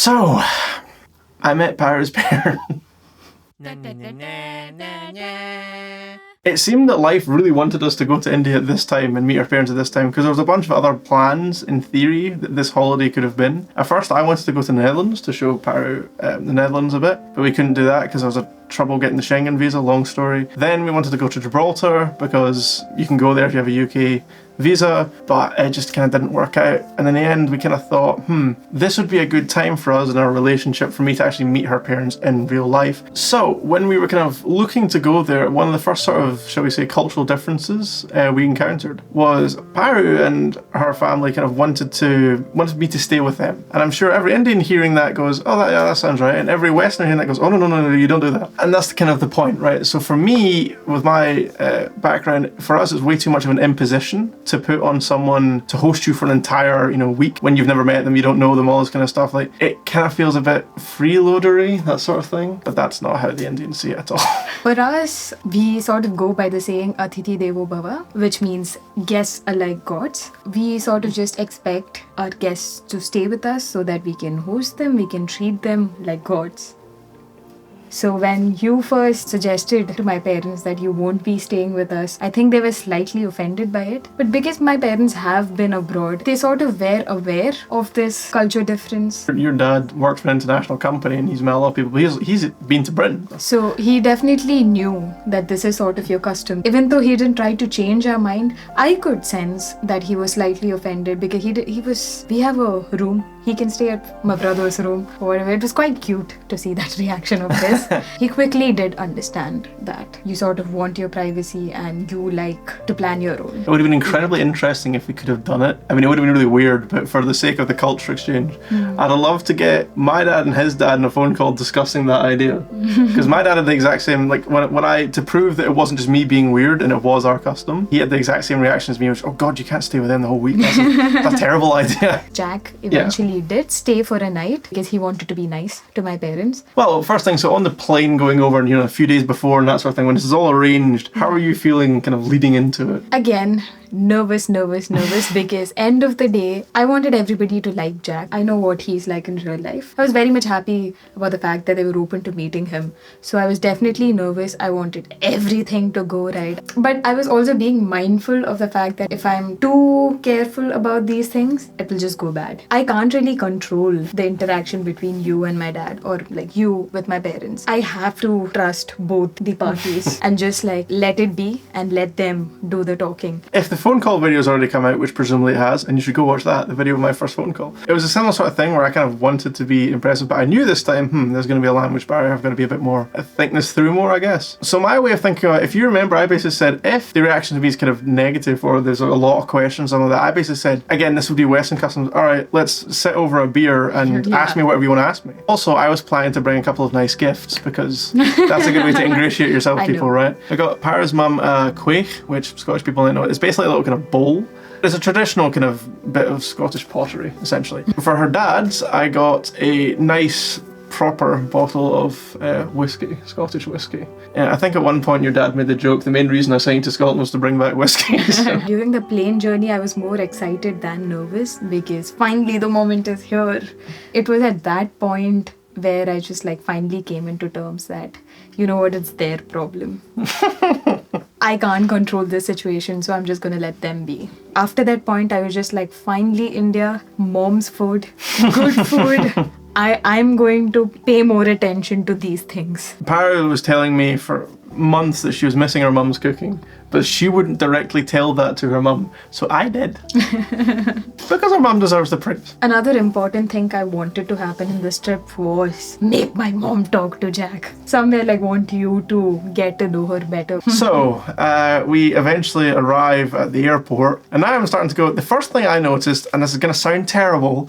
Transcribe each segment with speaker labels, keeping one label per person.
Speaker 1: So, I met Paaru's parents. It seemed that life really wanted us to go to India at this time and meet our parents at this time, because there was a bunch of other plans, in theory, that this holiday could have been. At first, I wanted to go to the Netherlands to show Paaru the Netherlands a bit, but we couldn't do that because there was trouble getting the Schengen visa, long story. Then we wanted to go to Gibraltar because you can go there if you have a UK visa, but it just kind of didn't work out. And in the end, we kind of thought, this would be a good time for us in our relationship for me to actually meet her parents in real life. So when we were kind of looking to go there, one of the first sort of, shall we say, cultural differences we encountered was Paaru and her family kind of wanted me to stay with them. And I'm sure every Indian hearing that goes, oh, that sounds right. And every Westerner hearing that goes, oh, no, you don't do that. And that's kind of the point, right? So for me, with my background, for us, it's way too much of an imposition to put on someone to host you for an entire, week when you've never met them, you don't know them, all this kind of stuff. Like, it kind of feels a bit freeloadery, that sort of thing. But that's not how the Indians see it at all.
Speaker 2: For us, we sort of go by the saying Atithi Devo Bhava, which means guests are like gods. We sort of just expect our guests to stay with us so that we can host them, we can treat them like gods. So when you first suggested to my parents that you won't be staying with us, I think they were slightly offended by it. But because my parents have been abroad, they sort of were aware of this culture difference.
Speaker 1: Your dad worked for an international company and he's met a lot of people, but he's been to Britain.
Speaker 2: So he definitely knew that this is sort of your custom. Even though he didn't try to change our mind, I could sense that he was slightly offended because we have a room. He can stay at my brother's room or whatever. It was quite cute to see that reaction of his. He quickly did understand that you sort of want your privacy and you like to plan your own.
Speaker 1: It would have been incredibly interesting if we could have done it. I mean, it would have been really weird, but for the sake of the culture exchange, I'd have loved to get my dad and his dad on a phone call discussing that idea. Because my dad had the exact same, like, to prove that it wasn't just me being weird and it was our custom, he had the exact same reaction as me, which, oh God, you can't stay with them the whole week. That's a terrible idea.
Speaker 2: Jack eventually did stay for a night because he wanted to be nice to my parents.
Speaker 1: Well, first thing, so on the plane going over and, a few days before and that sort of thing, when this is all arranged, how are you feeling kind of leading into it?
Speaker 2: Again, nervous because end of the day, I wanted everybody to like Jack. I know what he's like in real life. I was very much happy about the fact that they were open to meeting him. So I was definitely nervous. I wanted everything to go right. But I was also being mindful of the fact that if I'm too careful about these things, it will just go bad. I can't really control the interaction between you and my dad or like you with my parents. I have to trust both the parties and just like let it be and let them do the talking.
Speaker 1: If the phone call video has already come out, which presumably it has, and you should go watch that, the video of my first phone call. It was a similar sort of thing where I kind of wanted to be impressive, but I knew this time, there's going to be a language barrier. I've got to be a bit more, think this through more, I guess. So my way of thinking about it, if you remember, I basically said, if the reaction to me is kind of negative or there's a lot of questions and all that, I basically said, again, this would be Western customs. All right, let's sit over a beer and ask me whatever you want to ask me. Also, I was planning to bring a couple of nice gifts because that's a good way to ingratiate yourself with people, right? I got Paaru's mum quaich, which Scottish people might know. It's basically a little kind of bowl. It's a traditional kind of bit of Scottish pottery, essentially. For her dad's, I got a nice proper bottle of whiskey, Scottish whiskey. I think at one point your dad made the joke, the main reason I signed to Scotland was to bring back whiskey. So.
Speaker 2: During the plane journey, I was more excited than nervous because finally the moment is here. It was at that point where I just like finally came into terms that, you know what, it's their problem. I can't control this situation, so I'm just gonna let them be. After that point, I was just like, finally India, mom's food, good food. I'm going to pay more attention to these things.
Speaker 1: Paaru was telling me for months that she was missing her mum's cooking, but she wouldn't directly tell that to her mum, so I did. Because her mum deserves the praise.
Speaker 2: Another important thing I wanted to happen in this trip was make my mom talk to Jack. Somewhere like want you to get to know her better.
Speaker 1: So, we eventually arrive at the airport, and now I'm starting to go, the first thing I noticed, and this is going to sound terrible,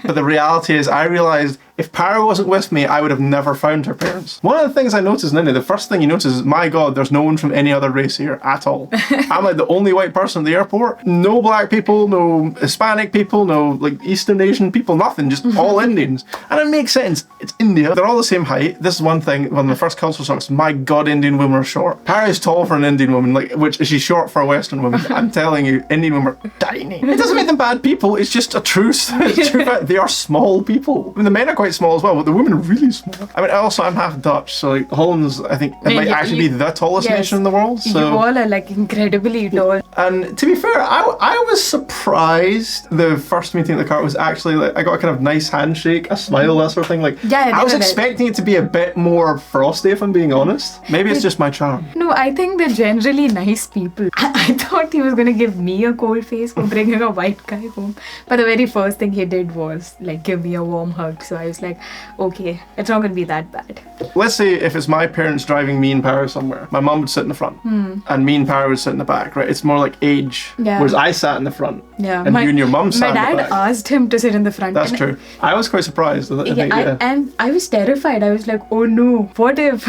Speaker 1: but the reality is I realised if Paaru wasn't with me, I would have never found her parents. One of the things I noticed in India, the first thing you notice is, my God, there's no one from any other race here at all. I'm like the only white person at the airport. No black people, no Hispanic people, no like Eastern Asian people, nothing, just all Indians. And it makes sense. It's India. They're all the same height. This is one thing. One of the first cultural shocks. My God, Indian women are short. Paaru's tall for an Indian woman, like which she's short for a Western woman. I'm telling you, Indian women are tiny. It doesn't make them bad people. It's just a truth. It's true fact. They are small people. I mean, the men are quite small as well, but the women are really small. I mean, also I'm half Dutch, so like Holland's, I think, it might actually be the tallest nation in the world. So
Speaker 2: you all are like incredibly tall.
Speaker 1: And to be fair, I was surprised. The first meeting at the car was actually like I got a kind of nice handshake, a smile, that sort of thing. Like I was expecting it to be a bit more frosty, if I'm being honest. Maybe it's just my charm.
Speaker 2: No, I think they're generally nice people. I thought he was gonna give me a cold face for bringing a white guy home, but the very first thing he did was like give me a warm hug. So I was like, okay, it's not gonna be that bad.
Speaker 1: Let's say if it's my parents driving me and Paaru somewhere, my mum would sit in the front, and me and Paaru would sit in the back. Right? It's more like age.
Speaker 2: Yeah.
Speaker 1: Whereas I sat in the front.
Speaker 2: Yeah.
Speaker 1: And you and your mum sat in the back.
Speaker 2: My dad asked him to sit in the front.
Speaker 1: That's true. I was quite surprised.
Speaker 2: And I was terrified. I was like, oh no, what if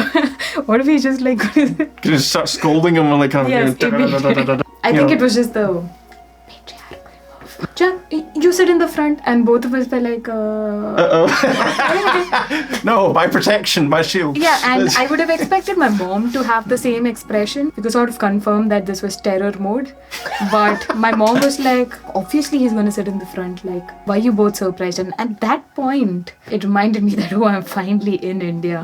Speaker 2: he just like
Speaker 1: just start scolding him and like kind of
Speaker 2: I think it was just the Jack, you sit in the front, and both of us were like,
Speaker 1: No, my protection, my shield.
Speaker 2: Yeah, and I would have expected my mom to have the same expression because sort of confirm that this was terror mode. But my mom was like, obviously he's gonna sit in the front. Like, why are you both surprised? And at that point, it reminded me that, I'm finally in India.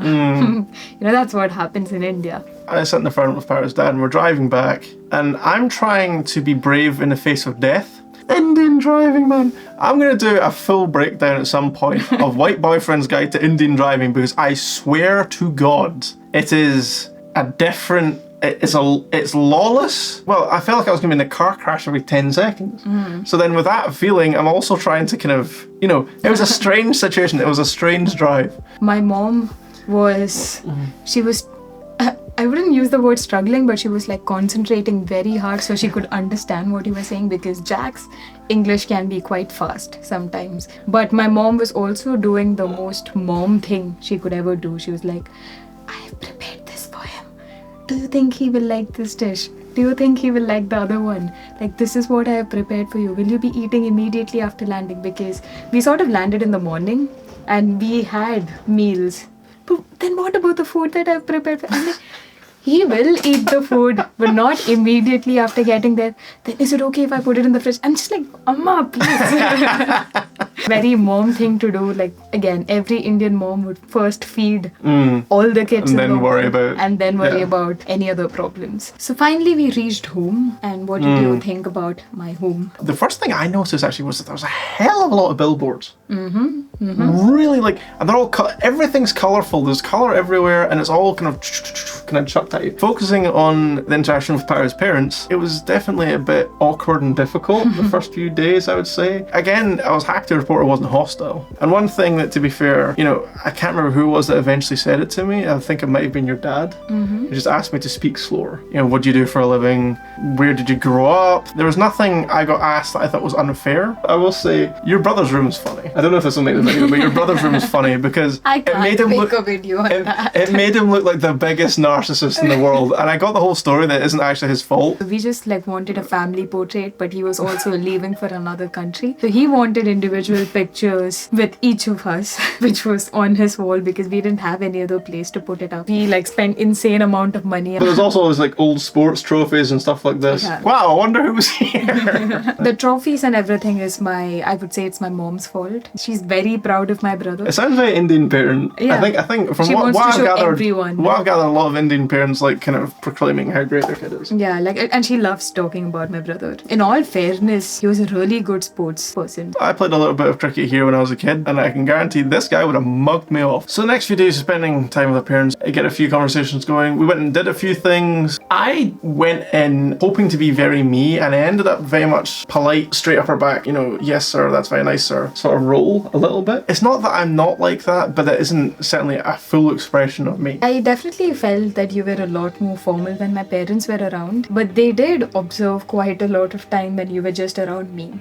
Speaker 2: That's what happens in India.
Speaker 1: I sat in the front with Paaru's dad, and we're driving back, and I'm trying to be brave in the face of death. Indian driving, man. I'm going to do a full breakdown at some point of White Boyfriend's Guide to Indian Driving, because I swear to God, it is a different... It's lawless. Well, I felt like I was going to be in a car crash every 10 seconds. So then with that feeling, I'm also trying to kind of, it was a strange situation. It was a strange drive.
Speaker 2: My mom was... She was... I wouldn't use the word struggling, but she was like concentrating very hard so she could understand what you were saying, because Jack's English can be quite fast sometimes. But my mom was also doing the most mom thing she could ever do. She was like, I have prepared this for him. Do you think he will like this dish? Do you think he will like the other one? Like, this is what I have prepared for you. Will you be eating immediately after landing? Because we sort of landed in the morning and we had meals. But then what about the food that I've prepared for him? He will eat the food, but not immediately after getting there. Then is it okay if I put it in the fridge? I'm just like, Amma, please. Very mom thing to do. Like, again, every Indian mom would first feed all the kids
Speaker 1: and then worry
Speaker 2: about any other problems. So finally we reached home. And what did you think about my home?
Speaker 1: The first thing I noticed actually was that there was a hell of a lot of billboards. Really, like, and they're all everything's colourful. There's colour everywhere, and it's all kind of chucked at you. Focusing on the interaction with Paaru's parents, it was definitely a bit awkward and difficult the first few days, I would say. Again, I was happy to report it wasn't hostile. And one thing that, to be fair, I can't remember who it was that eventually said it to me. I think it might have been your dad. He just asked me to speak slower. What do you do for a living? Where did you grow up? There was nothing I got asked that I thought was unfair. I will say, your brother's room is funny. I don't know if this will make the video, but your brother's room is funny because
Speaker 2: it made him look
Speaker 1: it made him look like the biggest narcissist in the world, and I got the whole story that isn't actually his fault.
Speaker 2: We just wanted a family portrait, but he was also leaving for another country, so he wanted individual pictures with each of us, which was on his wall because we didn't have any other place to put it up. We spent insane amount of money.
Speaker 1: But there's also all these old sports trophies and stuff like this. Yeah. Wow, I wonder who was here.
Speaker 2: The trophies and everything is I would say it's my mom's fault. She's very proud of my brother.
Speaker 1: It sounds very Indian parent.
Speaker 2: Yeah.
Speaker 1: I think from what I've gathered, a lot of Indian parents kind of proclaiming how great their kid is.
Speaker 2: Yeah, and she loves talking about my brother. In all fairness, he was a really good sports person.
Speaker 1: I played a little bit of cricket here when I was a kid, and I can guarantee this guy would have mugged me off. So the next few days spending time with our parents, I get a few conversations going. We went and did a few things. I went in hoping to be very me, and I ended up very much polite, straight up her back, yes sir, that's very nice sir, sort of roll a little bit. It's not that I'm not like that, but it isn't certainly a full expression of me. I
Speaker 2: definitely felt that you were a lot more formal when my parents were around, but they did observe quite a lot of time when you were just around me.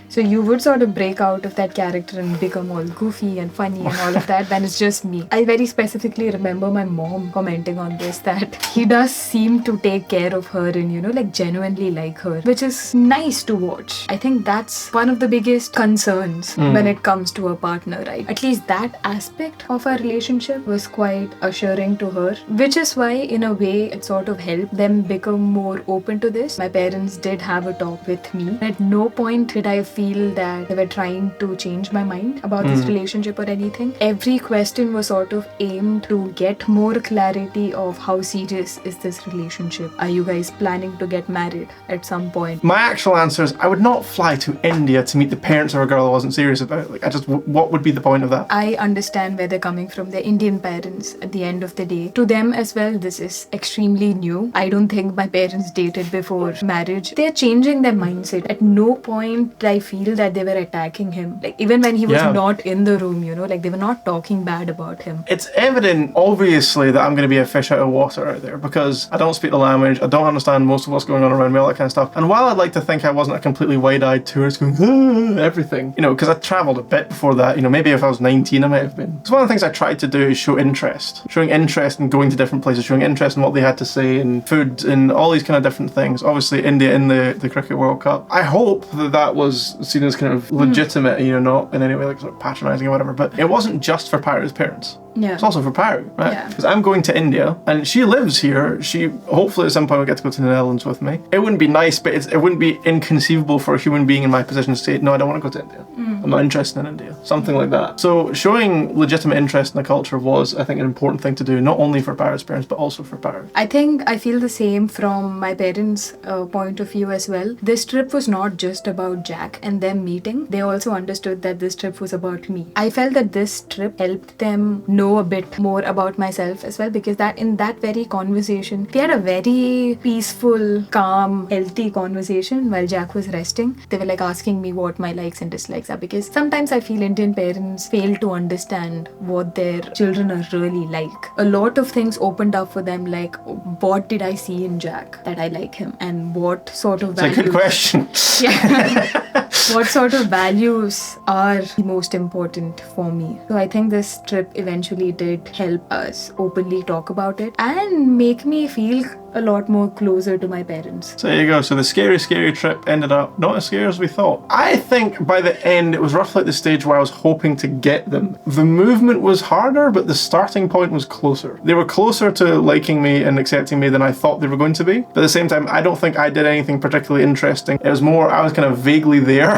Speaker 2: So you would sort of break out of that character and become all goofy and funny and all of that. Then it's just me. I very specifically remember my mom commenting on this, that he does seem to take care of her and, you know, like genuinely like her, which is nice to watch. I think that's one of the biggest concerns when it comes to a partner, right? At least that aspect of our relationship was quite assuring to her, which is why in a way it sort of helped them become more open to this. My parents did have a talk with me. At no point did I feel that they were trying to change my mind about this relationship or anything. Every question was sort of aimed to get more clarity of how serious is this relationship. Are you guys planning to get married at some point?
Speaker 1: My actual answer is I would not fly to India to meet the parents of a girl I wasn't serious about. Like, what would be the point of that?
Speaker 2: I understand where they're coming from. They're Indian parents at the end of the day. To them as well, this is extremely new. I don't think my parents dated before marriage. They're changing their mindset. At no point did I feel that they were attacking him. Like, even when he was not in the room, you know, like they were not talking bad about him.
Speaker 1: It's evident, obviously, that I'm going to be a fish out of water out there because I don't speak the language. I don't understand most of what's going on around me, all that kind of stuff. And while I'd like to think I wasn't a completely wide-eyed tourist going, everything, you know, because I travelled a bit before that, you know, maybe if I was 19, I might have been. So one of the things I tried to do is show interest. Showing interest in going to different places, showing interest in what they had to say and food and all these kind of different things. Obviously, India in the Cricket World Cup. I hope that was seen as kind of legitimate, you know, not in any way like sort of patronising or whatever, but it wasn't just for Paaru's parents.
Speaker 2: Yeah.
Speaker 1: It's also for Paaru, right?
Speaker 2: Yeah.
Speaker 1: Because I'm going to India and she lives here. She hopefully at some point will get to go to the Netherlands with me. It wouldn't be nice, but it wouldn't be inconceivable for a human being in my position to say, no, I don't want to go to India. I'm not interested in India. Something like that. So showing legitimate interest in the culture was, I think, an important thing to do, not only for Paaru's parents, but also for Paaru.
Speaker 2: I think I feel the same from my parents' point of view as well. This trip was not just about Jack and them meeting. They also understood that this trip was about me. I felt that this trip helped them know a bit more about myself as well, because that in that very conversation, we had a very peaceful, calm, healthy conversation while Jack was resting. They were like asking me what my likes and dislikes are, because sometimes I feel Indian parents fail to understand what their children are really like. A lot of things opened up for them, like what did I see in Jack that I like him, and what sort of values.
Speaker 1: It's a good question.
Speaker 2: Yeah. What sort of values are the most important for me? So I think this trip eventually did help us openly talk about it and make me feel a lot more closer to my parents.
Speaker 1: So there you go. So the scary trip ended up not as scary as we thought. I think by the end, it was roughly at the stage where I was hoping to get them. The movement was harder, but the starting point was closer. They were closer to liking me and accepting me than I thought they were going to be. But at the same time, I don't think I did anything particularly interesting. It was more, I was kind of vaguely there.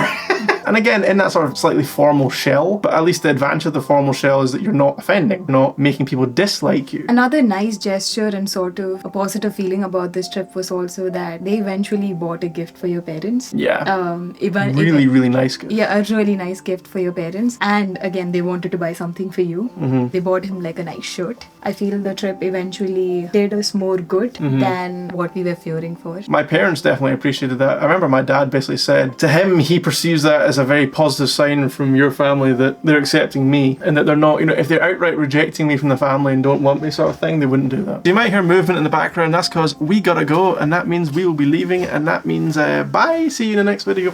Speaker 1: And again, in that sort of slightly formal shell, but at least the advantage of the formal shell is that you're not offending, you're not making people dislike you.
Speaker 2: Another nice gesture and sort of a positive feeling about this trip was also that they eventually bought a gift for your parents.
Speaker 1: Yeah. Really nice gift.
Speaker 2: Yeah, a really nice gift for your parents. And again, they wanted to buy something for you. They bought him like a nice shirt. I feel the trip eventually did us more good than what we were fearing for.
Speaker 1: My parents definitely appreciated that. I remember my dad basically said, to him, he perceives that as a very positive sign from your family that they're accepting me and that they're not, you know, if they're outright rejecting me from the family and don't want me sort of thing, they wouldn't do that. You might hear movement in the background. That's because we gotta go, and that means we will be leaving, and that means bye, see you in the next video.